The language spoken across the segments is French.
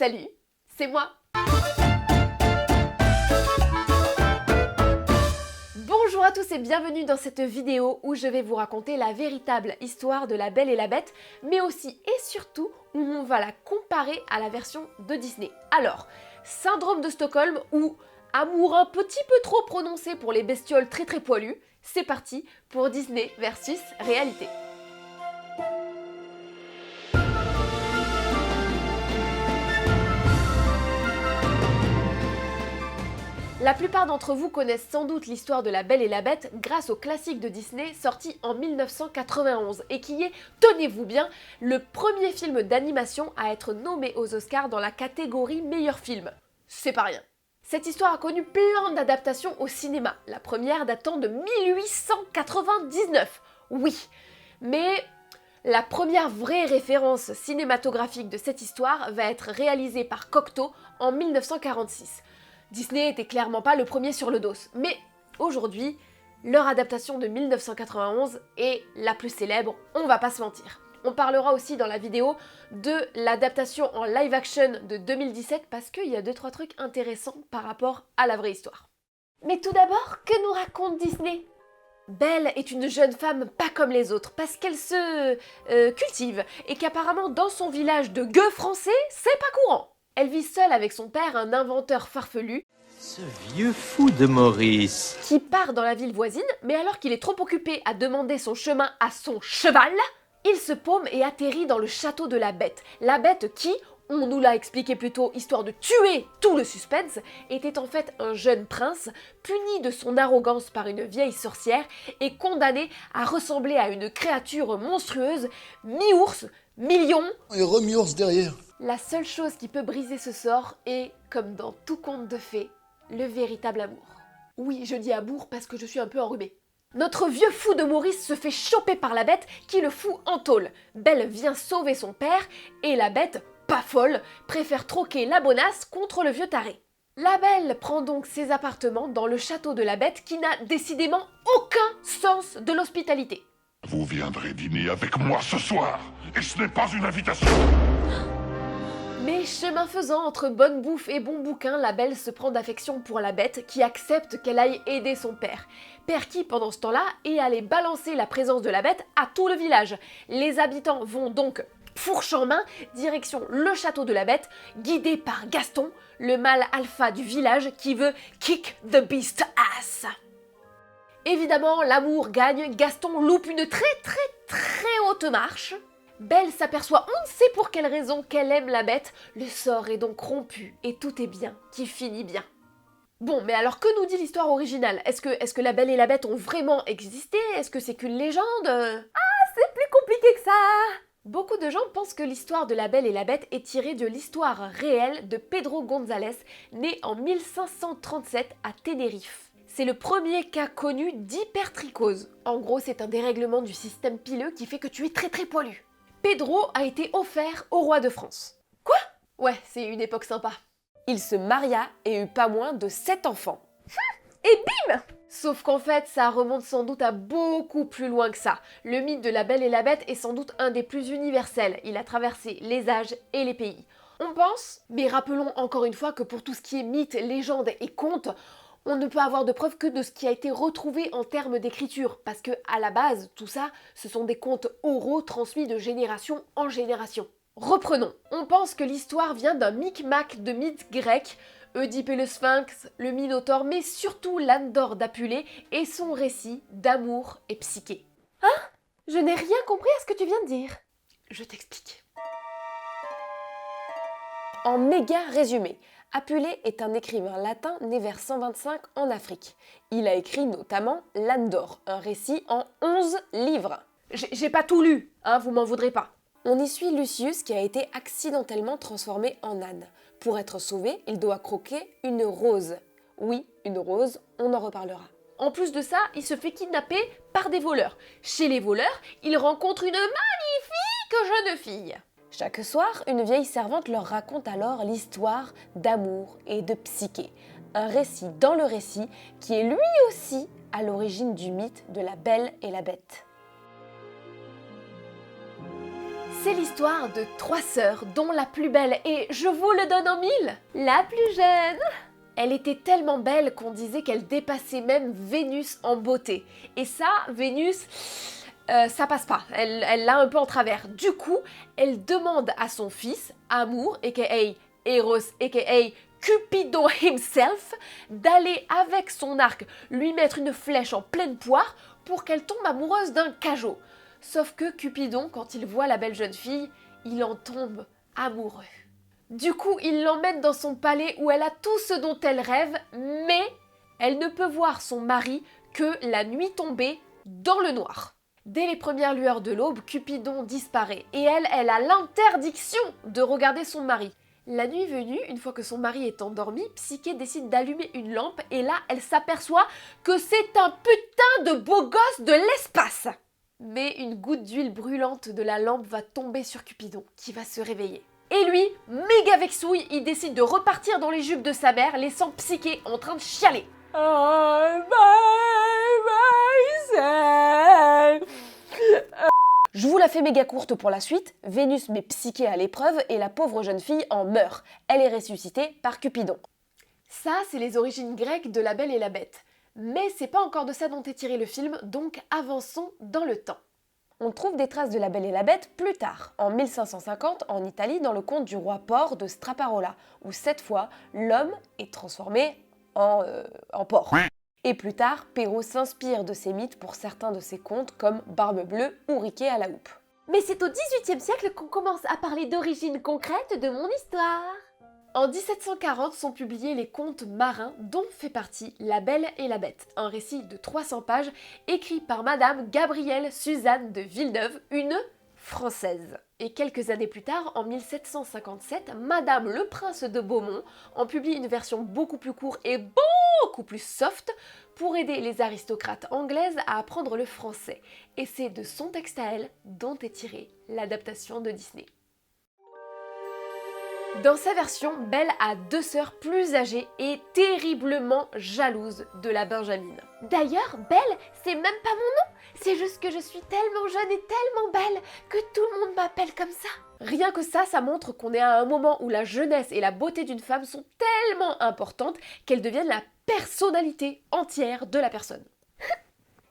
Salut, c'est moi. Bonjour à tous et bienvenue dans cette vidéo où je vais vous raconter la véritable histoire de La Belle et la Bête, mais aussi et surtout où on va la comparer à la version de Disney. Alors, syndrome de Stockholm ou amour un petit peu trop prononcé pour les bestioles très poilues, c'est parti pour Disney versus réalité. La plupart d'entre vous connaissent sans doute l'histoire de La Belle et la Bête grâce au classique de Disney sorti en 1991 et qui est, tenez-vous bien, le premier film d'animation à être nommé aux Oscars dans la catégorie meilleur film. C'est pas rien. Cette histoire a connu plein d'adaptations au cinéma, la première datant de 1899. Oui, mais la première vraie référence cinématographique de cette histoire va être réalisée par Cocteau en 1946. Disney était clairement pas le premier sur le dos, mais aujourd'hui, leur adaptation de 1991 est la plus célèbre, on va pas se mentir. On parlera aussi dans la vidéo de l'adaptation en live action de 2017 parce qu'il y a 2-3 trucs intéressants par rapport à la vraie histoire. Mais tout d'abord, que nous raconte Disney ? Belle est une jeune femme pas comme les autres parce qu'elle se cultive et qu'apparemment dans son village de gueux français, c'est pas courant. Elle vit seule avec son père, un inventeur farfelu. Ce vieux fou de Maurice. Qui part dans la ville voisine, mais alors qu'il est trop occupé à demander son chemin à son cheval, il se paume et atterrit dans le château de la Bête. La Bête qui, on nous l'a expliqué plus tôt, histoire de tuer tout le suspense, était en fait un jeune prince, puni de son arrogance par une vieille sorcière et condamné à ressembler à une créature monstrueuse, mi-ours, mi-lion. Et remi-ours derrière. La seule chose qui peut briser ce sort est, comme dans tout conte de fées, le véritable amour. Oui, je dis amour parce que je suis un peu enrhumée. Notre vieux fou de Maurice se fait choper par la Bête qui le fout en tôle. Belle vient sauver son père et la Bête, pas folle, préfère troquer la bonasse contre le vieux taré. La Belle prend donc ses appartements dans le château de la Bête qui n'a décidément aucun sens de l'hospitalité. Vous viendrez dîner avec moi ce soir, et ce n'est pas une invitation. Mais chemin faisant, entre bonne bouffe et bon bouquin, la Belle se prend d'affection pour la Bête qui accepte qu'elle aille aider son père. Père qui, pendant ce temps-là, est allé balancer la présence de la Bête à tout le village. Les habitants vont donc, fourche en main, direction le château de la Bête, guidé par Gaston, le mâle alpha du village qui veut kick the beast ass. Évidemment, l'amour gagne, Gaston loupe une très haute marche. Belle s'aperçoit, on ne sait pour quelle raison, qu'elle aime la Bête. Le sort est donc rompu et tout est bien, qui finit bien. Bon, mais alors que nous dit l'histoire originale ? Est-ce que la Belle et la Bête ont vraiment existé ? Est-ce que c'est qu'une légende ? Ah, c'est plus compliqué que ça ! Beaucoup de gens pensent que l'histoire de La Belle et la Bête est tirée de l'histoire réelle de Pedro González, né en 1537 à Tenerife. C'est le premier cas connu d'hypertrichose. En gros, c'est un dérèglement du système pileux qui fait que tu es très poilu. Pedro a été offert au roi de France. Quoi ? Ouais, c'est une époque sympa. Il se maria et eut pas moins de 7 enfants. Et bim ! Sauf qu'en fait, ça remonte sans doute à beaucoup plus loin que ça. Le mythe de La Belle et la Bête est sans doute un des plus universels. Il a traversé les âges et les pays. On pense, mais rappelons encore une fois que pour tout ce qui est mythe, légende et conte, on ne peut avoir de preuves que de ce qui a été retrouvé en termes d'écriture, parce que à la base, tout ça, ce sont des contes oraux transmis de génération en génération. Reprenons, on pense que l'histoire vient d'un micmac de mythes grecs, Oedipe et le Sphinx, le Minotaure, mais surtout l'âne d'or d'Apulée et son récit d'amour et psyché. Hein ? Je n'ai rien compris à ce que tu viens de dire. Je t'explique. En méga résumé, Apulée est un écrivain latin né vers 125 en Afrique. Il a écrit notamment l'âne d'or, un récit en 11 livres. J'ai pas tout lu, hein, vous m'en voudrez pas. On y suit Lucius qui a été accidentellement transformé en âne. Pour être sauvé, il doit croquer une rose. Oui, une rose, on en reparlera. En plus de ça, il se fait kidnapper par des voleurs. Chez les voleurs, il rencontre une magnifique jeune fille. Chaque soir, une vieille servante leur raconte alors l'histoire d'amour et de psyché. Un récit dans le récit qui est lui aussi à l'origine du mythe de La Belle et la Bête. C'est l'histoire de 3 sœurs, dont la plus belle est, je vous le donne en mille, la plus jeune. Elle était tellement belle qu'on disait qu'elle dépassait même Vénus en beauté. Et ça, Vénus, ça passe pas, elle l'a un peu en travers. Du coup, elle demande à son fils, Amour, a.k.a. Eros, a.k.a. Cupidon himself, d'aller avec son arc lui mettre une flèche en pleine poire pour qu'elle tombe amoureuse d'un cajot. Sauf que Cupidon, quand il voit la belle jeune fille, il en tombe amoureux. Du coup, il l'emmène dans son palais où elle a tout ce dont elle rêve, mais elle ne peut voir son mari que la nuit tombée dans le noir. Dès les premières lueurs de l'aube, Cupidon disparaît et elle a l'interdiction de regarder son mari. La nuit venue, une fois que son mari est endormi, Psyché décide d'allumer une lampe et là, elle s'aperçoit que c'est un putain de beau gosse de l'espace. Mais une goutte d'huile brûlante de la lampe va tomber sur Cupidon, qui va se réveiller. Et lui, méga vexouille, il décide de repartir dans les jupes de sa mère, laissant Psyché en train de chialer. Je vous la fais méga courte pour la suite. Vénus met Psyché à l'épreuve et la pauvre jeune fille en meurt. Elle est ressuscitée par Cupidon. Ça, c'est les origines grecques de La Belle et la Bête. Mais c'est pas encore de ça dont est tiré le film, donc avançons dans le temps. On trouve des traces de La Belle et la Bête plus tard, en 1550 en Italie dans le conte du roi porc de Straparola, où cette fois, l'homme est transformé en porc. Et plus tard, Perrault s'inspire de ces mythes pour certains de ses contes comme Barbe Bleue ou Riquet à la houppe. Mais c'est au XVIIIe siècle qu'on commence à parler d'origine concrète de mon histoire. En 1740 sont publiés les contes marins dont fait partie La Belle et la Bête, un récit de 300 pages écrit par Madame Gabrielle Suzanne de Villeneuve, une Française. Et quelques années plus tard, en 1757, Madame le Prince de Beaumont en publie une version beaucoup plus courte et beaucoup plus soft pour aider les aristocrates anglaises à apprendre le français. Et c'est de son texte à elle dont est tirée l'adaptation de Disney. Dans sa version, Belle a 2 sœurs plus âgées et terriblement jalouses de la Benjamine. D'ailleurs, Belle, c'est même pas mon nom, c'est juste que je suis tellement jeune et tellement belle que tout le monde m'appelle comme ça. Rien que ça montre qu'on est à un moment où la jeunesse et la beauté d'une femme sont tellement importantes qu'elles deviennent la personnalité entière de la personne.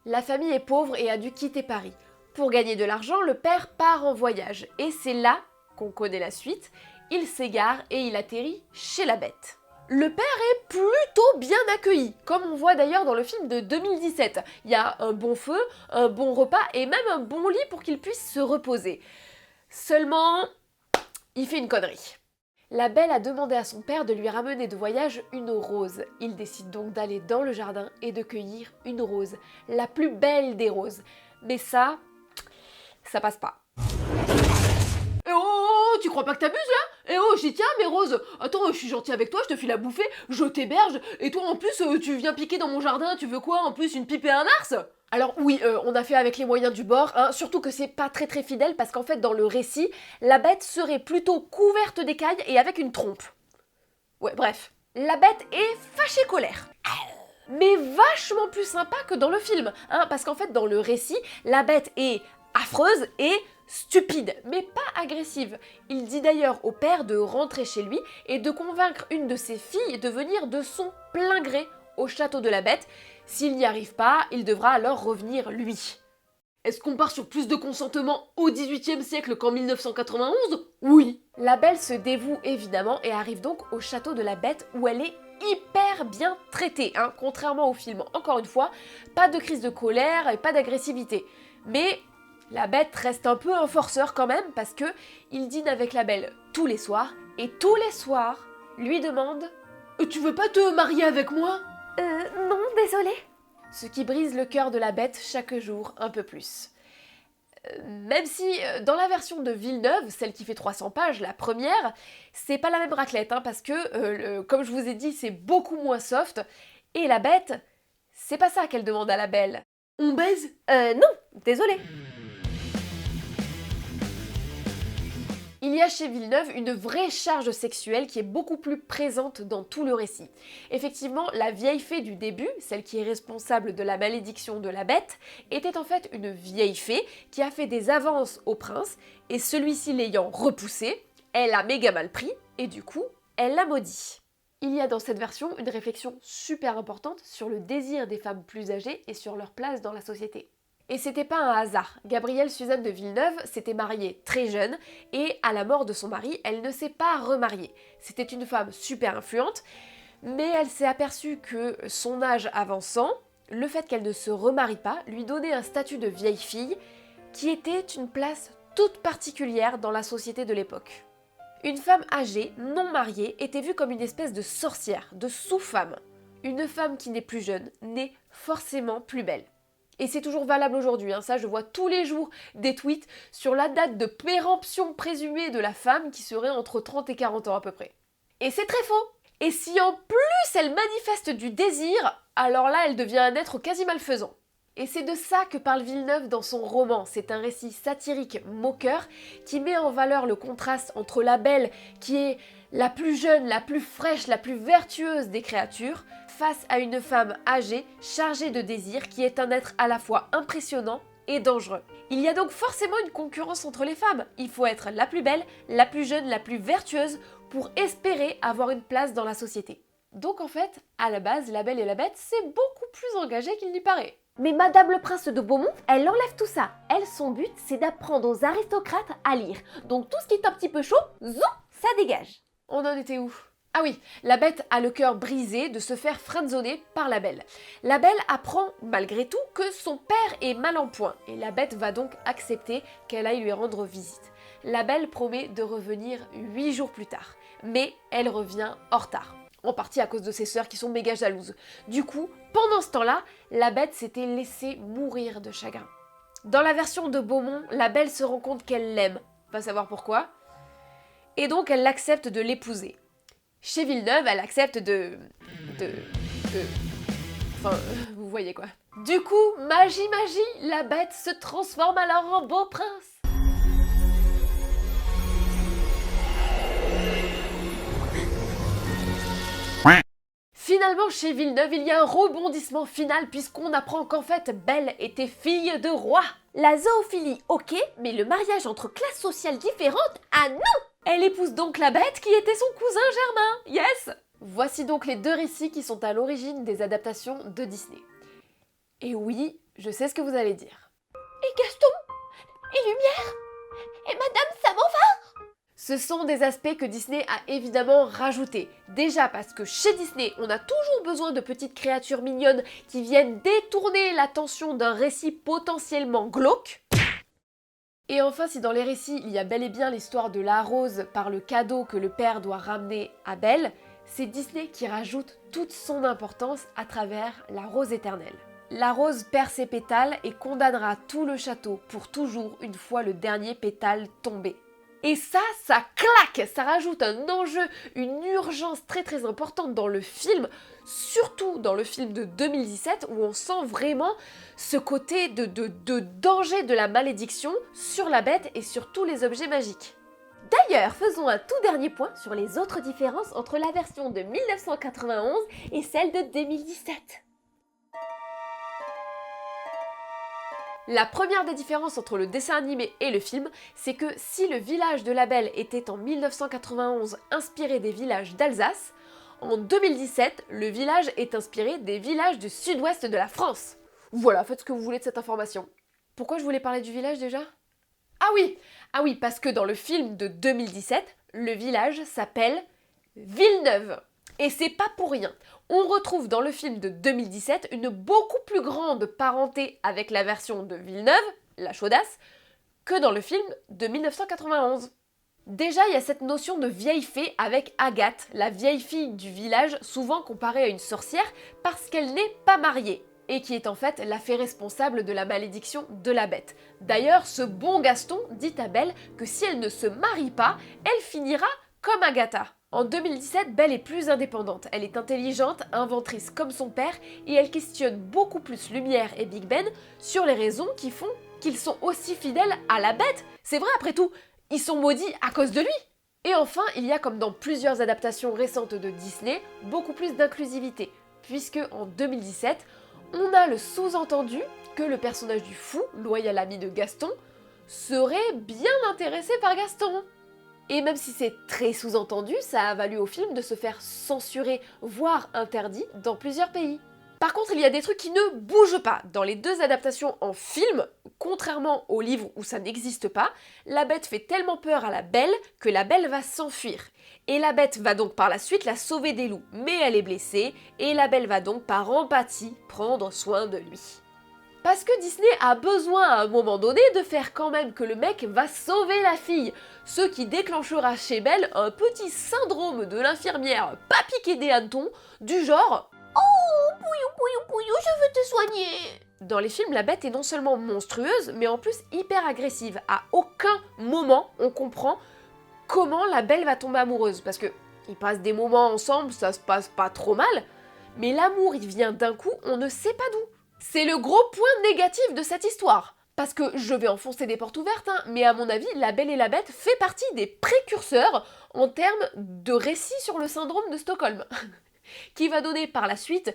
La famille est pauvre et a dû quitter Paris. Pour gagner de l'argent, le père part en voyage et c'est là qu'on connaît la suite. Il s'égare et il atterrit chez la Bête. Le père est plutôt bien accueilli, comme on voit d'ailleurs dans le film de 2017. Il y a un bon feu, un bon repas et même un bon lit pour qu'il puisse se reposer. Seulement, il fait une connerie. La Belle a demandé à son père de lui ramener de voyage une rose. Il décide donc d'aller dans le jardin et de cueillir une rose, la plus belle des roses. Mais ça passe pas. Oh, tu crois pas que t'abuses là? Eh oh, j'y tiens mes roses. Attends, je suis gentil avec toi, je te file à bouffer, je t'héberge, et toi en plus tu viens piquer dans mon jardin, tu veux quoi en plus, une pipe et un ars? Alors oui, on a fait avec les moyens du bord, hein, surtout que c'est pas très fidèle parce qu'en fait dans le récit, la Bête serait plutôt couverte d'écailles et avec une trompe. Ouais, bref. La Bête est fâchée colère. Mais vachement plus sympa que dans le film, hein, parce qu'en fait dans le récit, la Bête est affreuse et stupide, mais pas agressive. Il dit d'ailleurs au père de rentrer chez lui et de convaincre une de ses filles de venir de son plein gré au château de la Bête. S'il n'y arrive pas, il devra alors revenir lui. Est-ce qu'on part sur plus de consentement au XVIIIe siècle qu'en 1991 ? Oui. La Belle se dévoue évidemment et arrive donc au château de la Bête où elle est hyper bien traitée, hein, contrairement au film. Encore une fois, pas de crise de colère et pas d'agressivité. Mais la Bête reste un peu un forceur quand même parce que il dîne avec la Belle tous les soirs et tous les soirs lui demande « Tu veux pas te marier avec moi ?» Non, désolée. Ce qui brise le cœur de la Bête chaque jour un peu plus. Même si dans la version de Villeneuve, celle qui fait 300 pages, la première, c'est pas la même raclette, hein, parce que, comme je vous ai dit, c'est beaucoup moins soft, et la Bête, c'est pas ça qu'elle demande à la Belle. On baise ? Non, désolée. Il y a chez Villeneuve une vraie charge sexuelle qui est beaucoup plus présente dans tout le récit. Effectivement, la vieille fée du début, celle qui est responsable de la malédiction de la bête, était en fait une vieille fée qui a fait des avances au prince, et celui-ci l'ayant repoussée, elle a méga mal pris, et du coup, elle l'a maudit. Il y a dans cette version une réflexion super importante sur le désir des femmes plus âgées et sur leur place dans la société. Et c'était pas un hasard. Gabrielle Suzanne de Villeneuve s'était mariée très jeune et à la mort de son mari, elle ne s'est pas remariée. C'était une femme super influente, mais elle s'est aperçue que son âge avançant, le fait qu'elle ne se remarie pas lui donnait un statut de vieille fille qui était une place toute particulière dans la société de l'époque. Une femme âgée, non mariée, était vue comme une espèce de sorcière, de sous-femme. Une femme qui n'est plus jeune n'est forcément plus belle. Et c'est toujours valable aujourd'hui, ça je vois tous les jours des tweets sur la date de péremption présumée de la femme qui serait entre 30 et 40 ans à peu près. Et c'est très faux. Et si en plus elle manifeste du désir, alors là elle devient un être quasi malfaisant. Et c'est de ça que parle Villeneuve dans son roman. C'est un récit satirique moqueur qui met en valeur le contraste entre la belle qui est la plus jeune, la plus fraîche, la plus vertueuse des créatures, face à une femme âgée, chargée de désir, qui est un être à la fois impressionnant et dangereux. Il y a donc forcément une concurrence entre les femmes. Il faut être la plus belle, la plus jeune, la plus vertueuse pour espérer avoir une place dans la société. Donc en fait, à la base, La Belle et la Bête, c'est beaucoup plus engagé qu'il n'y paraît. Mais Madame le Prince de Beaumont, elle enlève tout ça. Elle, son but, c'est d'apprendre aux aristocrates à lire. Donc tout ce qui est un petit peu chaud, zou, ça dégage. On en était où ? Ah oui, la Bête a le cœur brisé de se faire friendzoner par la Belle. La Belle apprend, malgré tout, que son père est mal en point, et la Bête va donc accepter qu'elle aille lui rendre visite. La Belle promet de revenir 8 jours plus tard, mais elle revient en retard. En partie à cause de ses sœurs qui sont méga jalouses. Du coup, pendant ce temps-là, la Bête s'était laissée mourir de chagrin. Dans la version de Beaumont, la Belle se rend compte qu'elle l'aime, pas savoir pourquoi, et donc elle accepte de l'épouser. Chez Villeneuve, elle accepte Enfin, vous voyez quoi. Du coup, magie, la Bête se transforme alors en beau prince. Finalement, chez Villeneuve, il y a un rebondissement final puisqu'on apprend qu'en fait, Belle était fille de roi. La zoophilie, ok, mais le mariage entre classes sociales différentes, ah non! Elle épouse donc la Bête qui était son cousin germain, yes! Voici donc les deux récits qui sont à l'origine des adaptations de Disney. Et oui, je sais ce que vous allez dire. Et Gaston? Et Lumière? Et Madame Samovar? Ce sont des aspects que Disney a évidemment rajoutés. Déjà parce que chez Disney, on a toujours besoin de petites créatures mignonnes qui viennent détourner l'attention d'un récit potentiellement glauque. Et enfin, si dans les récits, il y a bel et bien l'histoire de la rose par le cadeau que le père doit ramener à Belle, c'est Disney qui rajoute toute son importance à travers la rose éternelle. La rose perd ses pétales et condamnera tout le château pour toujours une fois le dernier pétale tombé. Et ça claque! Ça rajoute un enjeu, une urgence très importante dans le film, surtout dans le film de 2017 où on sent vraiment ce côté de danger de la malédiction sur la Bête et sur tous les objets magiques. D'ailleurs, faisons un tout dernier point sur les autres différences entre la version de 1991 et celle de 2017. La première des différences entre le dessin animé et le film, c'est que si le village de la Belle était en 1991 inspiré des villages d'Alsace, en 2017, le village est inspiré des villages du sud-ouest de la France. Voilà, faites ce que vous voulez de cette information. Pourquoi je voulais parler du village déjà ? Ah oui, parce que dans le film de 2017, le village s'appelle Villeneuve. Et c'est pas pour rien. On retrouve dans le film de 2017 une beaucoup plus grande parenté avec la version de Villeneuve, la chaudasse, que dans le film de 1991. Déjà, il y a cette notion de vieille fée avec Agathe, la vieille fille du village, souvent comparée à une sorcière parce qu'elle n'est pas mariée, et qui est en fait la fée responsable de la malédiction de la Bête. D'ailleurs, ce bon Gaston dit à Belle que si elle ne se marie pas, elle finira comme Agatha. En 2017, Belle est plus indépendante, elle est intelligente, inventrice comme son père, et elle questionne beaucoup plus Lumière et Big Ben sur les raisons qui font qu'ils sont aussi fidèles à la Bête. C'est vrai après tout, ils sont maudits à cause de lui. Et enfin, il y a, comme dans plusieurs adaptations récentes de Disney, beaucoup plus d'inclusivité, puisque en 2017, on a le sous-entendu que le personnage du fou, loyal ami de Gaston, serait bien intéressé par Gaston. Et même si c'est très sous-entendu, ça a valu au film de se faire censurer, voire interdit, dans plusieurs pays. Par contre, il y a des trucs qui ne bougent pas. Dans les deux adaptations en film, contrairement au livre où ça n'existe pas, la bête fait tellement peur à la Belle que la Belle va s'enfuir. Et la bête va donc par la suite la sauver des loups, mais elle est blessée, et la Belle va donc par empathie prendre soin de lui. Parce que Disney a besoin à un moment donné de faire quand même que le mec va sauver la fille, ce qui déclenchera chez Belle un petit syndrome de l'infirmière pas piqué des hannetons, du genre « Oh, pouillou, je veux te soigner !» Dans les films, la bête est non seulement monstrueuse, mais en plus hyper agressive. À aucun moment on comprend comment la Belle va tomber amoureuse, parce que ils passent des moments ensemble, ça se passe pas trop mal, mais l'amour il vient d'un coup, on ne sait pas d'où. C'est le gros point négatif de cette histoire. Parce que je vais enfoncer des portes ouvertes, hein, mais à mon avis, La Belle et la Bête fait partie des précurseurs en termes de récits sur le syndrome de Stockholm. Qui va donner par la suite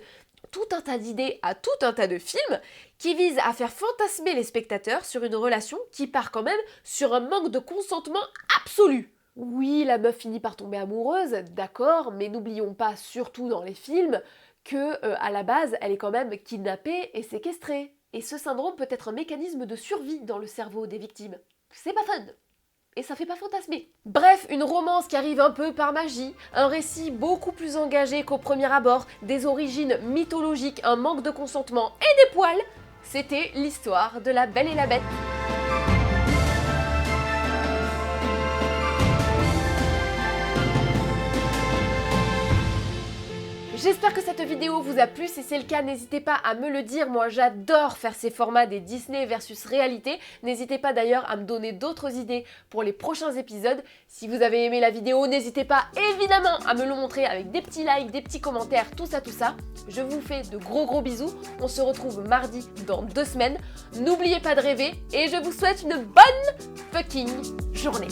tout un tas d'idées à tout un tas de films qui visent à faire fantasmer les spectateurs sur une relation qui part quand même sur un manque de consentement absolu. Oui, la meuf finit par tomber amoureuse, d'accord, mais n'oublions pas, surtout dans les films, que à la base, elle est quand même kidnappée et séquestrée. Et ce syndrome peut être un mécanisme de survie dans le cerveau des victimes. C'est pas fun. Et ça fait pas fantasmer. Bref, une romance qui arrive un peu par magie, un récit beaucoup plus engagé qu'au premier abord, des origines mythologiques, un manque de consentement et des poils, c'était l'histoire de La Belle et la Bête. J'espère que cette vidéo vous a plu, si c'est le cas, n'hésitez pas à me le dire, moi j'adore faire ces formats des Disney versus réalité, n'hésitez pas d'ailleurs à me donner d'autres idées pour les prochains épisodes. Si vous avez aimé la vidéo, n'hésitez pas évidemment à me le montrer avec des petits likes, des petits commentaires, tout ça. Je vous fais de gros bisous, on se retrouve mardi dans 2 semaines, n'oubliez pas de rêver et je vous souhaite une bonne fucking journée.